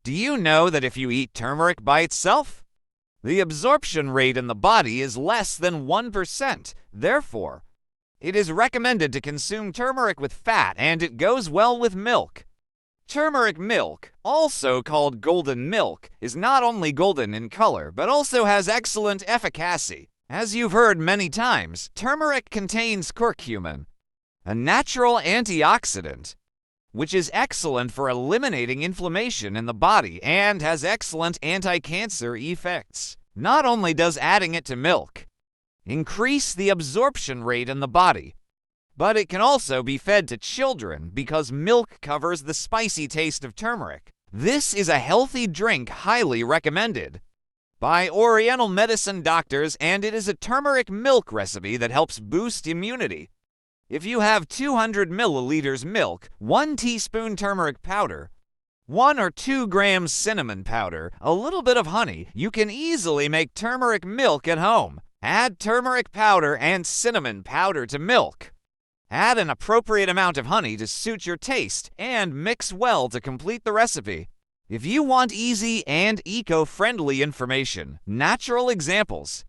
Do you know that if you eat turmeric by itself, the absorption rate in the body is less than 1%? Therefore, it is recommended to consume turmeric with fat, and it goes well with milk. Turmeric milk, also called golden milk, is not only golden in color, but also has excellent efficacy. As you've heard many times, turmeric contains curcumin, a natural antioxidant, which is excellent for eliminating inflammation in the body and has excellent anti-cancer effects. Not only does adding it to milk increase the absorption rate in the body, but it can also be fed to children because milk covers the spicy taste of turmeric. This is a healthy drink highly recommended by Oriental medicine doctors, and it is a turmeric milk recipe that helps boost immunity. If you have 200 milliliters milk, 1 teaspoon turmeric powder, 1 or 2 grams cinnamon powder, a little bit of honey, you can easily make turmeric milk at home. Add turmeric powder and cinnamon powder to milk. Add an appropriate amount of honey to suit your taste and mix well to complete the recipe. If you want easy and eco-friendly information, natural examples,